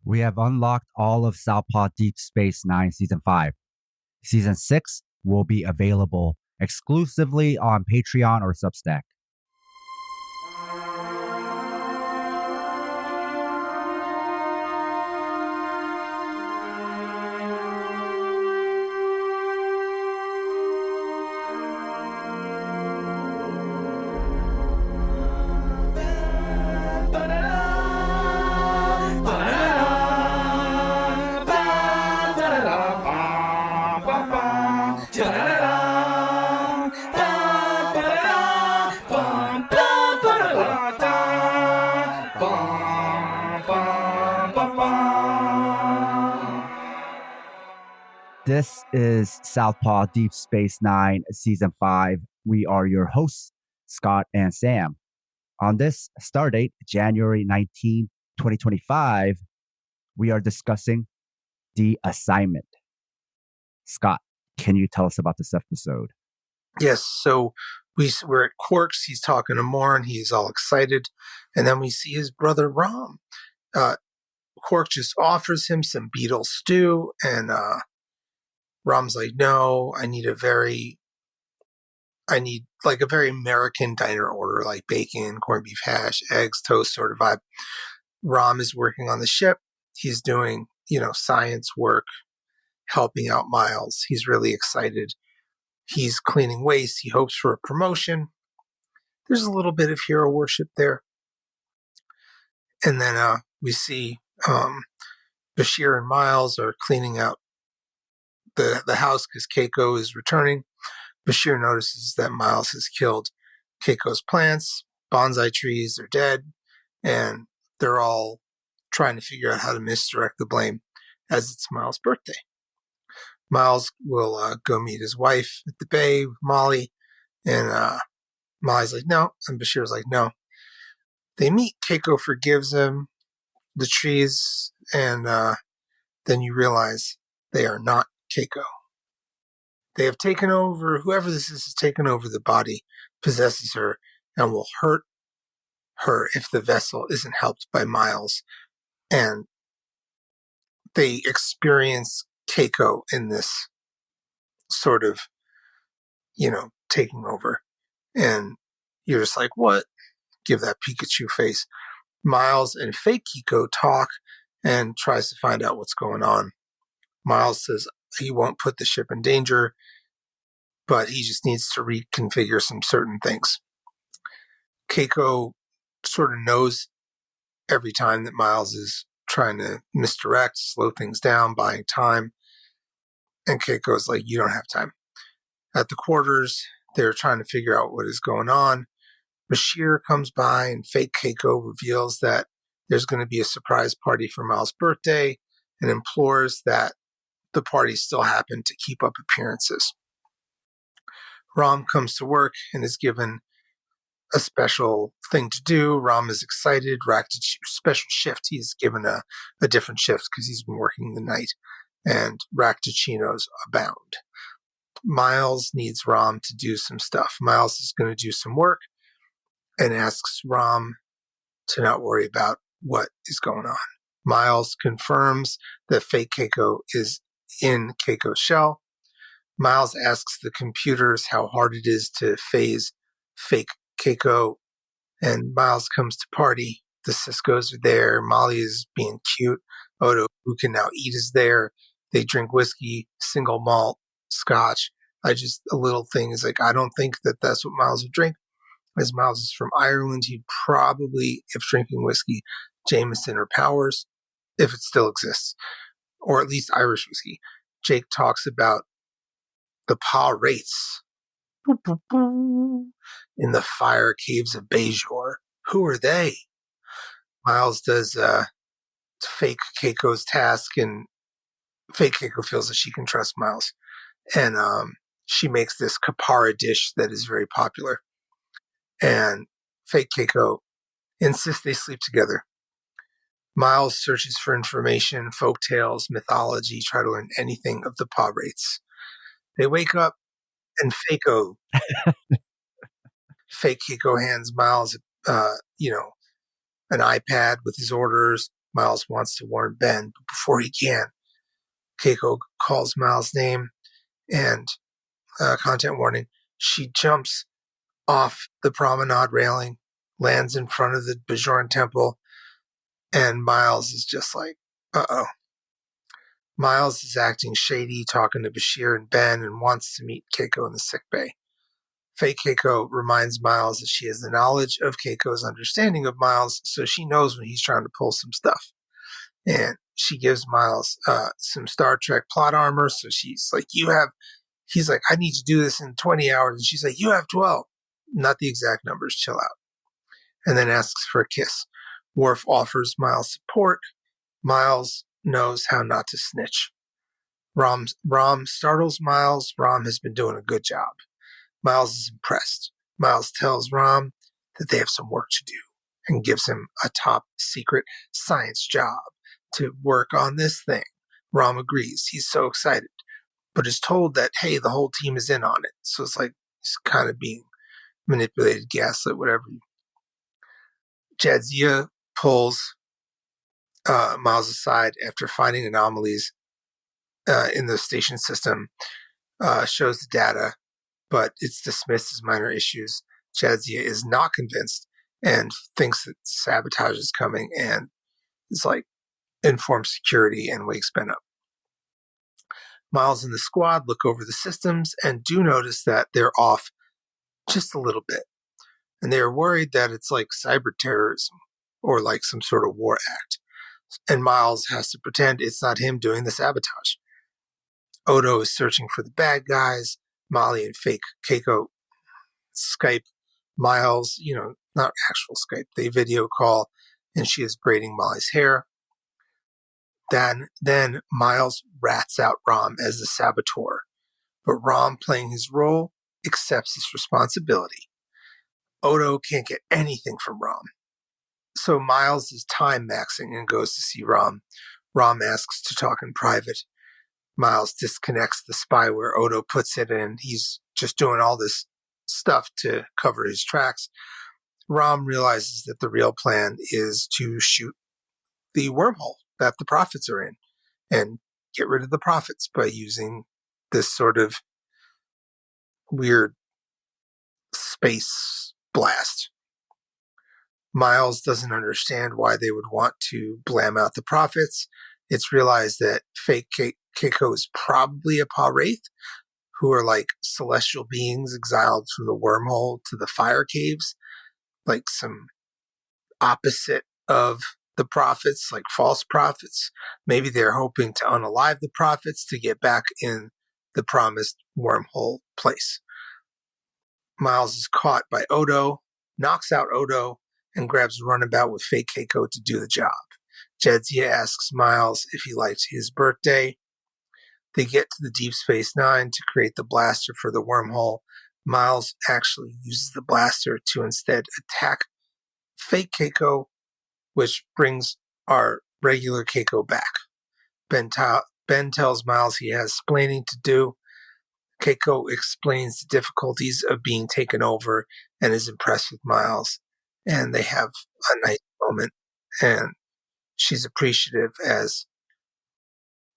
We have unlocked all of Southpaw Deep Space 9 Season 5. Season 6 will be available exclusively on Patreon or Substack. This is Southpaw Deep Space 9 Season 5. We are your hosts, Scott and Sam. On this stardate, January 19, 2025, we are discussing The Assignment. Scott, can you tell us about this episode? Yes, so we're at Quark's. He's talking to Morn. He's all excited. And then we see his brother, Rom. Quark just offers him some beetle stew. And Rom's like, no, I need a very American diner order, like bacon, corned beef hash, eggs, toast sort of vibe. Rom is working on the ship. He's doing, science work, helping out Miles. He's really excited. He's cleaning waste. He hopes for a promotion. There's a little bit of hero worship there. And then we see Bashir and Miles are cleaning out the house because Keiko is returning. Bashir notices that Miles has killed Keiko's plants. Bonsai trees are dead. And they're all trying to figure out how to misdirect the blame as it's Miles' birthday. Miles will go meet his wife at the bay with Molly. And Molly's like, no. And Bashir's like, no. They meet. Keiko forgives him, the trees. And then you realize they are not Keiko. They have taken over, whoever this is has taken over the body, possesses her, and will hurt her if the vessel isn't helped by Miles. And they experience Keiko in this sort of, taking over. And you're just like, what? Give that Pikachu face. Miles and fake Keiko talk and tries to find out what's going on. Miles says he won't put the ship in danger, but he just needs to reconfigure some certain things. Keiko sort of knows every time that Miles is trying to misdirect, slow things down, buying time. And Keiko's like, you don't have time. At the quarters, they're trying to figure out what is going on. Bashir comes by and fake Keiko reveals that there's going to be a surprise party for Miles' birthday and implores that the party still happen to keep up appearances. Rom comes to work and is given a special thing to do. Rom is excited. Special shift. He's given a different shift because he's been working the night. And Raktachinos abound. Miles needs Rom to do some stuff. Miles is going to do some work and asks Rom to not worry about what is going on. Miles confirms that fake Keiko is in Keiko's shell. Miles asks the computers how hard it is to phase fake Keiko, and Miles comes to party. The Ciscos are there. Molly is being cute. Odo, who can now eat, is there. They drink whiskey, single malt, scotch. A little thing is like, I don't think that that's what Miles would drink. As Miles is from Ireland, he'd probably, if drinking whiskey, Jameson or Powers, if it still exists, or at least Irish whiskey. Jake talks about the Pah-wraiths in the fire caves of Bajor. Who are they? Miles does fake Keiko's task, and fake Keiko feels that she can trust Miles. And she makes this kapara dish that is very popular. And fake Keiko insists they sleep together. Miles searches for information, folktales, mythology, try to learn anything of the Pah-wraiths. They wake up and fake Keiko hands Miles, an iPad with his orders. Miles wants to warn Ben, but before he can, Keiko calls Miles' name and content warning. She jumps off the promenade railing, lands in front of the Bajoran temple, and Miles is just like, uh-oh. Miles is acting shady, talking to Bashir and Ben, and wants to meet Keiko in the sickbay. Fake Keiko reminds Miles that she has the knowledge of Keiko's understanding of Miles, so she knows when he's trying to pull some stuff. And she gives Miles some Star Trek plot armor, so she's like, he's like, I need to do this in 20 hours, and she's like, you have 12. Not the exact numbers, chill out. And then asks for a kiss. Worf offers Miles support. Miles knows how not to snitch. Rom startles Miles. Rom has been doing a good job. Miles is impressed. Miles tells Rom that they have some work to do and gives him a top secret science job to work on this thing. Rom agrees. He's so excited, but is told that, hey, the whole team is in on it. So it's like he's kind of being manipulated, gaslit, whatever. Jadzia pulls Miles aside after finding anomalies in the station system, shows the data, but it's dismissed as minor issues. Jadzia is not convinced and thinks that sabotage is coming and is like, informs security and wakes Ben up. Miles and the squad look over the systems and do notice that they're off just a little bit. And they are worried that it's like cyber terrorism or like some sort of war act. And Miles has to pretend it's not him doing the sabotage. Odo is searching for the bad guys. Molly and fake Keiko Skype Miles, not actual Skype. They video call, and she is braiding Molly's hair. Then Miles rats out Rom as the saboteur, but Rom, playing his role, accepts his responsibility. Odo can't get anything from Rom, so Miles is time maxing and goes to see Rom. Rom asks to talk in private. Miles disconnects the spyware Odo puts it in. He's just doing all this stuff to cover his tracks. Rom realizes that the real plan is to shoot the wormhole that the prophets are in and get rid of the prophets by using this sort of weird space blast. Miles doesn't understand why they would want to blam out the prophets. It's realized that fake Keiko is probably a Pa-wraith, who are like celestial beings exiled from the wormhole to the fire caves, like some opposite of the prophets, like false prophets. Maybe they're hoping to unalive the prophets to get back in the promised wormhole place. Miles is caught by Odo, knocks out Odo, and grabs a runabout with fake Keiko to do the job. Jadzia asks Miles if he likes his birthday. They get to the Deep Space Nine to create the blaster for the wormhole. Miles actually uses the blaster to instead attack fake Keiko, which brings our regular Keiko back. Ben tells Miles he has splaining to do. Keiko explains the difficulties of being taken over and is impressed with Miles. And they have a nice moment. And she's appreciative as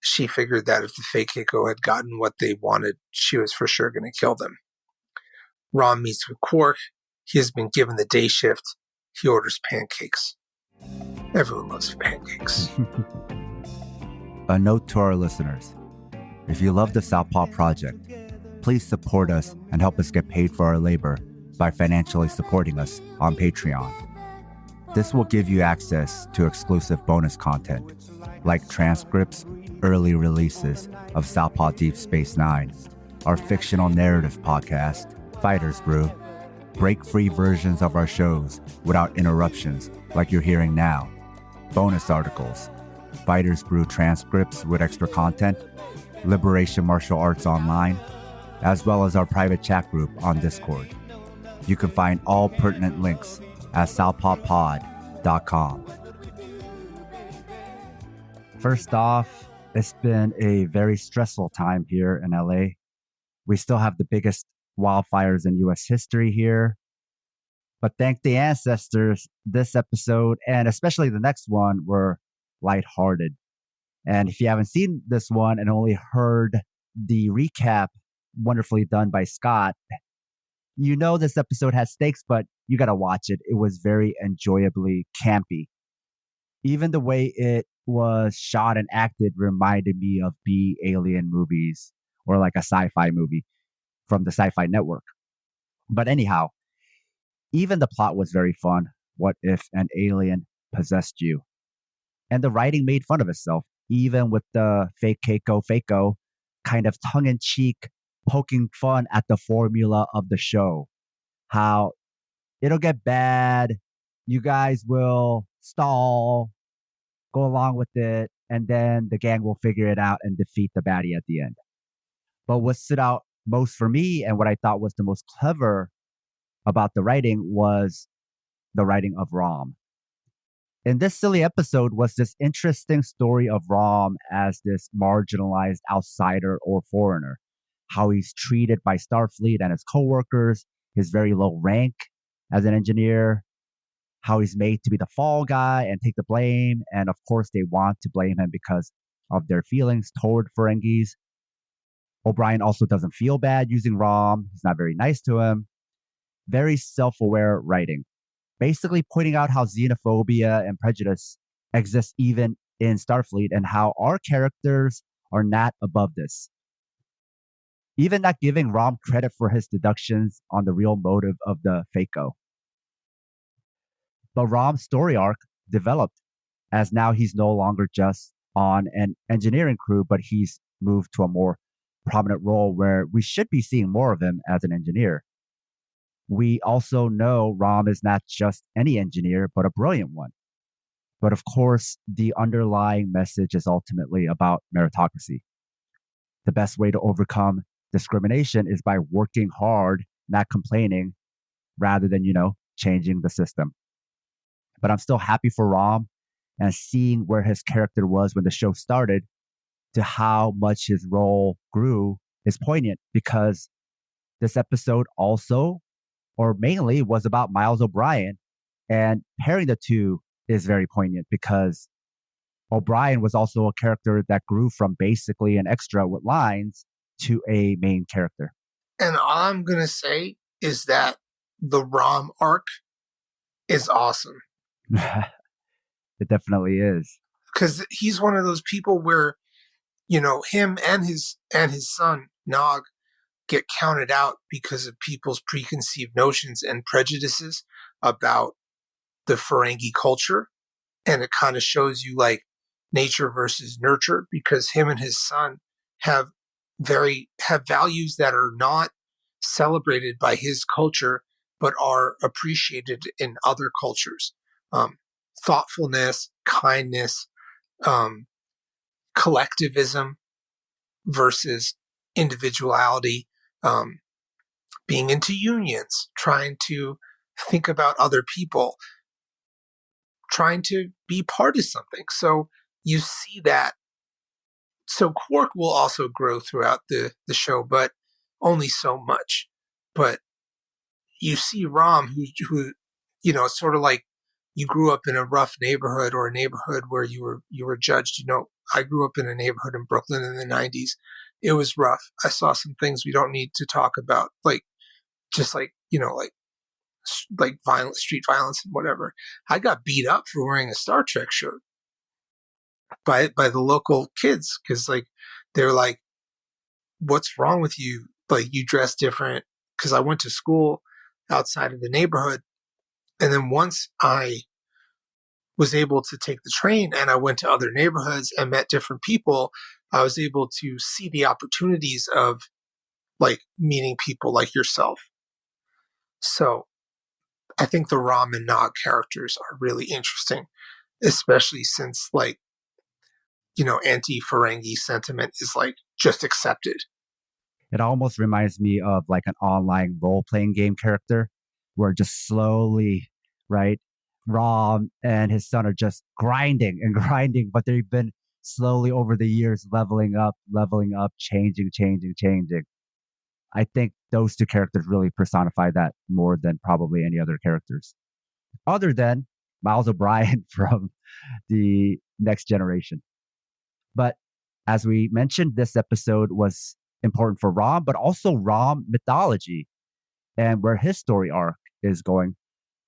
she figured that if the fake Keiko had gotten what they wanted, she was for sure going to kill them. Rom meets with Quark. He has been given the day shift. He orders pancakes. Everyone loves pancakes. A note to our listeners. If you love the Southpaw Project, please support us and help us get paid for our labor by financially supporting us on Patreon. This will give you access to exclusive bonus content, like transcripts, early releases of Southpaw Deep Space 9, our fictional narrative podcast, Fighters Brew, break-free versions of our shows without interruptions like you're hearing now, bonus articles, Fighters Brew transcripts with extra content, Liberation Martial Arts Online, as well as our private chat group on Discord. You can find all pertinent links at southpawpod.com. First off, it's been a very stressful time here in LA. We still have the biggest wildfires in US history here. But thank the ancestors, this episode, and especially the next one, were lighthearted. And if you haven't seen this one and only heard the recap wonderfully done by Scott, you know this episode has stakes, but you got to watch it. It was very enjoyably campy. Even the way it was shot and acted reminded me of B alien movies or like a sci-fi movie from the Sci-Fi Network. But anyhow, even the plot was very fun. What if an alien possessed you? And the writing made fun of itself, even with the fake Keiko Fako kind of tongue in cheek poking fun at the formula of the show. How it'll get bad, you guys will stall, go along with it, and then the gang will figure it out and defeat the baddie at the end. But what stood out most for me and what I thought was the most clever about the writing was the writing of Rom. In this silly episode was this interesting story of Rom as this marginalized outsider or foreigner, how he's treated by Starfleet and his coworkers, his very low rank as an engineer, how he's made to be the fall guy and take the blame. And of course, they want to blame him because of their feelings toward Ferengis. O'Brien also doesn't feel bad using Rom. He's not very nice to him. Very self-aware writing, basically pointing out how xenophobia and prejudice exist even in Starfleet and how our characters are not above this. Even not giving Rom credit for his deductions on the real motive of the Fako. But Rom's story arc developed as now he's no longer just on an engineering crew, but he's moved to a more prominent role where we should be seeing more of him as an engineer. We also know Rom is not just any engineer, but a brilliant one. But of course, the underlying message is ultimately about meritocracy. The best way to overcome discrimination is by working hard, not complaining, rather than, changing the system. But I'm still happy for Rom and seeing where his character was when the show started to how much his role grew is poignant because this episode also, or mainly, was about Miles O'Brien. And pairing the two is very poignant because O'Brien was also a character that grew from basically an extra with lines to a main character. And all I'm going to say is that the Rom arc is awesome. It definitely is. Because he's one of those people where, him and his son, Nog, get counted out because of people's preconceived notions and prejudices about the Ferengi culture. And it kind of shows you like nature versus nurture because him and his son have values that are not celebrated by his culture, but are appreciated in other cultures. Thoughtfulness, kindness, collectivism versus individuality, being into unions, trying to think about other people, trying to be part of something. So you see that. So Quark will also grow throughout the show, but only so much. But you see Rom, who it's sort of like you grew up in a rough neighborhood or a neighborhood where you were judged. I grew up in a neighborhood in Brooklyn in the 90s. It was rough. I saw some things we don't need to talk about, like just like violent street violence and whatever. I got beat up for wearing a Star Trek shirt by the local kids because they're like, "What's wrong with you? Like you dress different." Because I went to school outside of the neighborhood, and then once I was able to take the train and I went to other neighborhoods and met different people, I was able to see the opportunities of like meeting people like yourself. So I think the Rom and Nog characters are really interesting, especially since anti-Ferengi sentiment is like just accepted. It almost reminds me of like an online role-playing game character where just slowly, right, Rom and his son are just grinding and grinding, but they've been slowly over the years leveling up, changing. I think those two characters really personify that more than probably any other characters. Other than Miles O'Brien from the next generation. But as we mentioned, this episode was important for Rom, but also Rom mythology and where his story arc is going.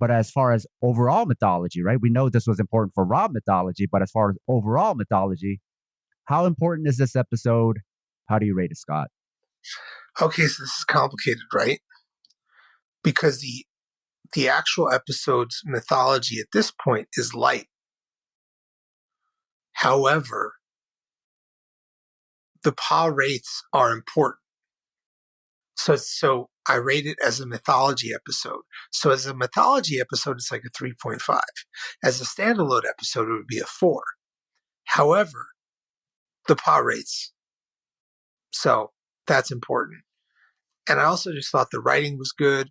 But as far as overall mythology, right? We know this was important for Rom mythology, but as far as overall mythology, how important is this episode? How do you rate it, Scott? Okay, so this is complicated, right? Because the actual episode's mythology at this point is light. However, the Pa rates are important. So I rate it as a mythology episode. So as a mythology episode, it's like a 3.5. As a standalone episode, it would be a 4. However, the Pa rates. So that's important. And I also just thought the writing was good.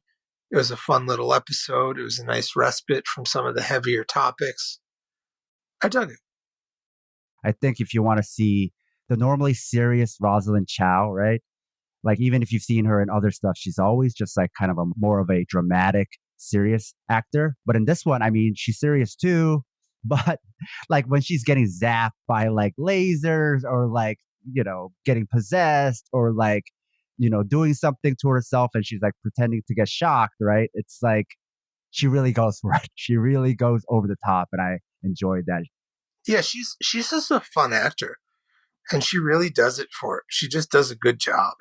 It was a fun little episode. It was a nice respite from some of the heavier topics. I dug it. I think if you want to see the normally serious Rosalind Chow, right? Like even if you've seen her in other stuff, she's always just like kind of a more of a dramatic, serious actor. But in this one, I mean, she's serious too. But like when she's getting zapped by like lasers or like, getting possessed or like, doing something to herself and she's like pretending to get shocked, right? It's like she really goes for it. She really goes over the top. And I enjoyed that. Yeah, she's just a fun actor. And she really does it for it. She just does a good job.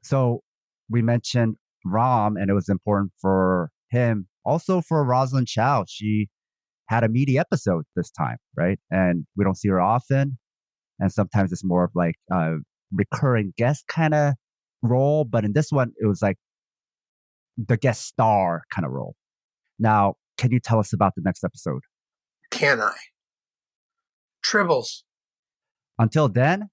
So we mentioned Rom, and it was important for him. Also for Rosalind Chow, she had a meaty episode this time, right? And we don't see her often. And sometimes it's more of like a recurring guest kind of role. But in this one, it was like the guest star kind of role. Now, can you tell us about the next episode? Can I? Tribbles. Until then,